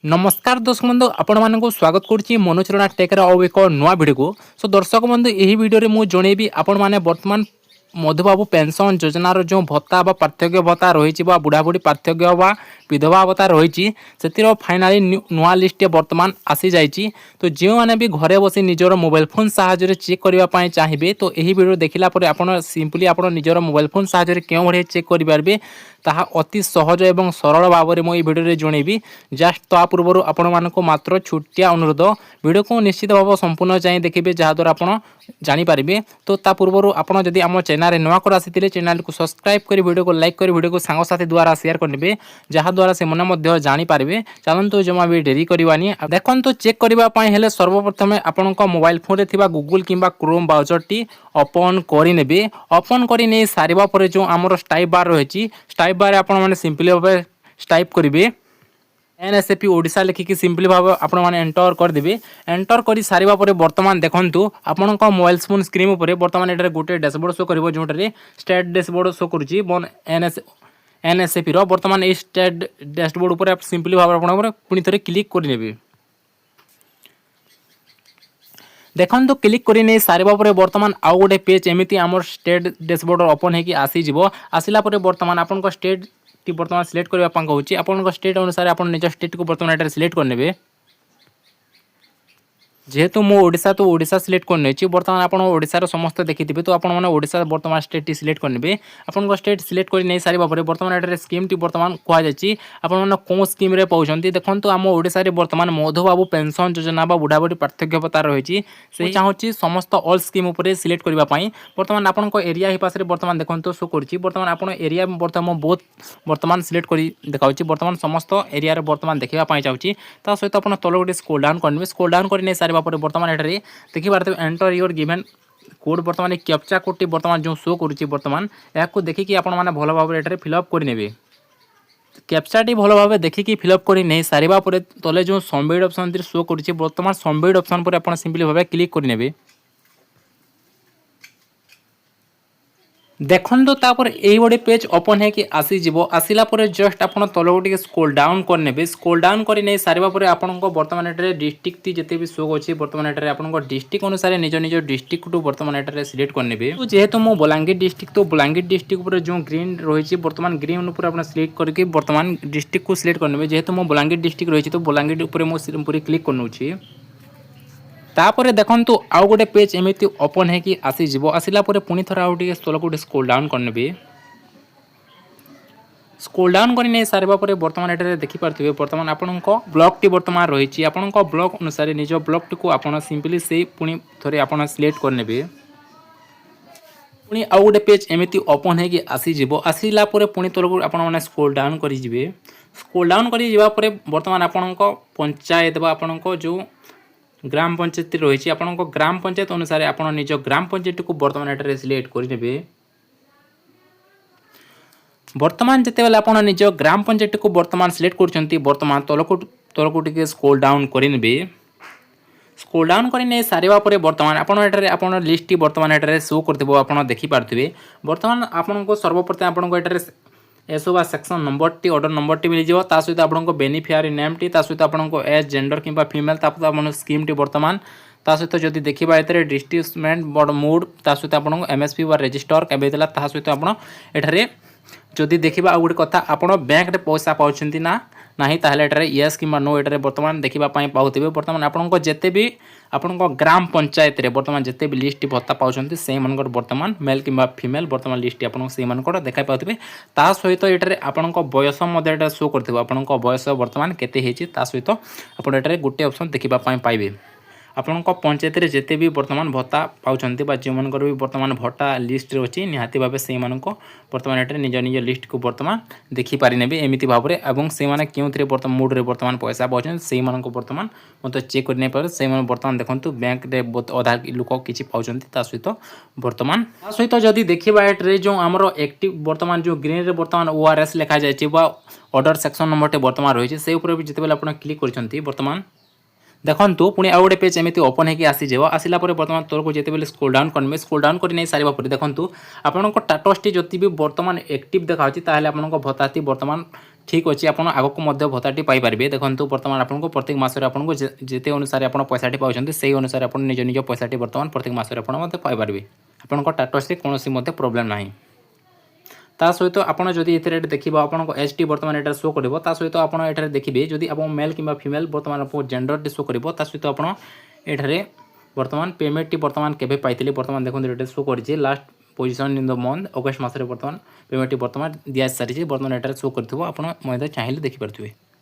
नमस्कार दर्शक बंधु आपण मानक स्वागत करुच्ची मनोज रଣା टेकर और एक नुआ वीडियो को। सो दर्शक बंधु यही वीडियो मुझे जनइबी आपण मैंने वर्तमान मधुबाबू पेंशन योजनार जो भत्ता बा पार्थक्य भत्ता रही बुढ़ाबुढ़ी पार्थक्य बा विधवा भत्ता रही से फाइनाली नुआ लिस्ट वर्तमान आसी जाइए। तो जो मैंने भी घरे बसी निजर मोबाइल फोन साहाय्य चेक करने चाहिए तो यही वीडियो देखला आप सिंपली आप निजर मोबाइल फोन साहाय्य क्यों भाई चेक करेंगे ताहा अति सहज एवं सरल भाव में मुझे भिडियो जनइबी। जस्ट ता पूर्व आपण मानक मात्र छुटिया अनुरोध वीडियो को निश्चित भाव संपूर्ण चाहिए देखिए जहाद्वारा आप जानीपारे। तो ता पूर्व आपड़ जदि आम चैनल नुआ कर आसी चैनल को सब्सक्राइब कर वीडियो को लाइक कर वीडियो को सांगसाथी द्वारा शेयर करेंगे जहाद्वारा से मैंने जानीपारे। चलतु जमा भी डेरी करवानी देखो चेक करने सर्वप्रथम आपण मोबाइल फोन में गूगल कि क्रोम ब्राउजर टी ओपन करे ओपन कर सारा पर जो आमर स्टाइप बार रही स्टाइप बार आपने सिंपली भाव स्टाइप करेंगे एनएसएपी ओडिशा लिखिकी सिंपली भाव आपण मैंने एंटर करदेवे। एंटर कर सारा पर बर्तमान देखूँ आपण मोबाइल फोन स्क्रीन पर बर्तमान ये गोटे डैशबोर्ड शो कर जोटे स्टेट डैशबोर्ड शो करुच्ची एनएसएपी बर्तमान ये स्टेट डैशबोर्ड पर सिंपली भाव पुणी थे क्लिक करेंगे। देखो तो क्लिक कर सारा पर बर्तमान आउ गोटे पेज एमती आम स्टेट डैशबोर्ड ओपन होगी आसीज आसला बर्तमान आपन स्टेट टी बर्तमान सिलेक्ट करने कहूँ आपन स्टेट अनुसार आप निज स्टेट को बर्तमान ये सिलेक्ट करने जेहेतु मो ओडिशा तो ओडिशा सिलेक्ट करने बर्तमान आप ओडिशार समस्त देखिए तो आपने ओडिशा बर्तमान स्टेट टी सिलेक्ट करने आपन स्टेट सिलेक्ट कर नहीं सारा पर बर्तमान ये स्कीम टी बर्तमान कहुई आपने कौन स्कीम रे पाँच देखो आम ओडिशा रे बर्तमान मधुबाबू पेंशन योजना बुढ़ाबुढ़ी पार्थक्य भत्ता रही से चाहूँगी समस्त ऑल स्कीम उपर सिलेक्ट करने बर्तमान आपण एरिया पास बर्तमान देखो शो कर बर्तमान आप एरिया बर्तमान बहुत बर्तमान सिलेक्ट कर देखा बर्तमान समस्त एरिया बर्तमान देखापी चाहूँगी सहित आप तल गोटे स्क्रोल डाउन करेंगे स्क्रोल डाउन कर सारा पर बर्तमान ये देखिए एंटर योर गिवन कोड बर्तमान कैप्चा कोड बर्तमान जो शो करुच्ची बर्तमान या देखिए आपण मैंने भल भाव ये फिलअप करेंगे कैप्चा टी भल भाव देखिए फिलअप कर नहीं सारा पर तले जो सबमिट ऑप्शन शो करुच्ची बर्तमान सबमिट ऑप्शन पर आप सिंपली भाव क्लिक करेंगे। देखो तापर यही गोटे पेज ओपन है कि आसीज आसला जस्ट आप तल गोटे स्क्रोल डाउन करने स्क्रोल डाउन कर नहीं सारा पर आप बर्तमान ये डिस्ट्रिक्ट जिते भी शो अच्छे बर्तमान ये आप डिस्ट्रिक्ट अनुसार निज निज डिस्ट्रिक्ट बर्तमान ये सिलेक्ट करने तो जेहेतु मो बलांगीर डिस्ट्रिक्ट तो बलांगीर डिस्ट्रिक्ट पर जो ग्रीन रही बर्तमान ग्रीन उपर आप सिलेक्ट करके बर्तमान डिस्ट्रिक्ट को सिलेक्ट करने जेहेतु मो बलांगीर डिस्ट्रिक्ट रही तो बलांगीर उपर मुझे क्लिक कर तापर देखो आउ गोटे पेज एमती ओपन है कि आसीज आसला पुणी थर आउ तल गोटे स्क्रोल डाउन करने स्क्रोल डाउन कर नहीं सारा पर बर्तमान ये देखिपे बर्तमान आपण ब्लॉक टी बर्तमान रही आपण ब्लॉक अनुसार निज ब्लॉक टी को आप सिंपली से पुणी थे आप सिलेक्ट करने पुणी आउ गोटे पेज एमती ओपन है कि आसीज आसला पुणी तल आप स्क्रोल डाउन करेंगे स्क्रोल डाउन कर बर्तमान आपण पंचायत आपण जो ग्राम पंचायत रही आप ग्राम पंचायत अनुसार आप निज ग्राम पंचायत को बर्तमान ये सिलेक्ट करेंगे। बर्तमान जिते बेले आप निज ग्राम पंचायत को बर्तमान सिलेक्ट कर बर्तमान तलको टी स्क्रोल डाउन करेंगे स्क्रोल डाउन कर सारा पर बर्तमान आप लिस्ट बर्तमान ये शो कर देखिपे बर्तमान आपको सर्वप्रथम आपको एसओ बा सेक्शन नंबर टी ऑर्डर नंबर टी मिल जाए सहित आपको बेनिफिशियरी नेम टी सहित आपको एज जेंडर कि फीमेल आप स्कीम टी बर्तमान सहित जब देखा ये डिस्ट्रिब्यूटमेंट बड़ मूड सहित आपको एमएसपी व रजिस्टर केवे सहित आपरे जदि देखा आउ गोटे कथा आप बैंक में पैसा पाँच ना नहीं ताहले येस कि नो ये बर्तमान देखापी पाथे बर्तमान आपको जिते भी आपण ग्राम पंचायत रे बर्तमान जिते भी लिस्ट भत्ता पाँच से बर्तमान मेल कि फीमेल बर्तमान लिस्ट आपको देखा पाथे सहित ये आपण बयस शो कर बयस बर्तमान केते सहित आप गोटे ऑप्शन देखापी पाइबे आपण पंचायत रे जिते भी बर्तमान भत्ता पाँच जो मन भी बर्तमान भत्ता लिस्ट अच्छी निहाती भाव से बर्तमान ये निज निज लिस्ट को बर्तमान देखिपारे एमती भाव में से क्यों बर्तमान मुड्रे बर्तमान पैसा पाँच से बर्तमान मतलब चेक कर से बर्तमान देखो बैंक रे अधा लोक किसी पाँच सहित बर्तमान सहित जदि देखा ये जो आमर एक्टिव बर्तमान जो ग्रीन रे बर्तमान ओआरएस लिखा जाए ऑर्डर सेक्शन नंबर बर्तमान रही है से जिते आप क्लिक कर बर्तमान देखो पुणी आउ गोटे पेज एमती ओपन होगी आसीज आसला बर्तमान तौर को जिते स्क्रोल डाउन करेंगे स्क्रोल डाउन कर नहीं सारा पर देखो आपको टाटस टी जब भी बर्तमान एक्टिव देखा ताल आप भत्ता बर्तमान ঠিক ଅଛି ଆପଣ ଆଗକୁ ମଧ୍ୟ ଭତ୍ତାଟି ପାଇପାରିବେ। ଦେଖନ୍ତୁ ବର୍ତ୍ତମାନ ଆପଣଙ୍କୁ ପ୍ରତ୍ୟେକ ମାସରେ ଆପଣଙ୍କୁ ଯେତେ ଅନୁସାରେ ଆପଣ ପଇସାଟି ପାଉଛନ୍ତି ସେହି ଅନୁସାରେ ଆପଣ ନିଜ ନିଜ ପଇସାଟି ବର୍ତ୍ତମାନ ପ୍ରତ୍ୟେକ ମାସରେ ଆପଣ ମଧ୍ୟ ପାଇପାରିବେ। ଆପଣଙ୍କ ଟାଟସରେ କୌଣସି ମଧ୍ୟ ପ୍ରୋବ୍ଲେମ୍ ନାହିଁ। ତା ସହିତ ଆପଣ ଯଦି ଏଥିରେ ଦେଖିବ ଆପଣଙ୍କ ଏଜ୍ଟି ବର୍ତ୍ତମାନ ଏଠାରେ ଶୋ କରିବ। ତା ସହିତ ଆପଣ ଏଠାରେ ଦେଖିବେ ଯଦି ଆପଣ ମେଲ୍ କିମ୍ବା ଫିମେଲ୍ ବର୍ତ୍ତମାନ ଆପଣଙ୍କ ଜେଣ୍ଡରଟି ଶୋ କରିବ। ତା ସହିତ ଆପଣ ଏଠାରେ ବର୍ତ୍ତମାନ ପେମେଣ୍ଟଟି ବର୍ତ୍ତମାନ କେବେ ପାଇଥିଲେ ବର୍ତ୍ତମାନ ଦେଖନ୍ତୁ ଏଠାରେ ଶୋ କରିଛି last position in the month August ମାସରେ ବର୍ତ୍ତମାନ ପେମେଣ୍ଟଟି ବର୍ତ୍ତମାନ ଦିଆସାରିଛି। ବର୍ତ୍ତମାନ ଏଠାରେ ଶୋ କରିଥିବ ଆପଣ ମଧ୍ୟ ଚାହିଁଲେ ଦେଖିପାରୁଥିବେ।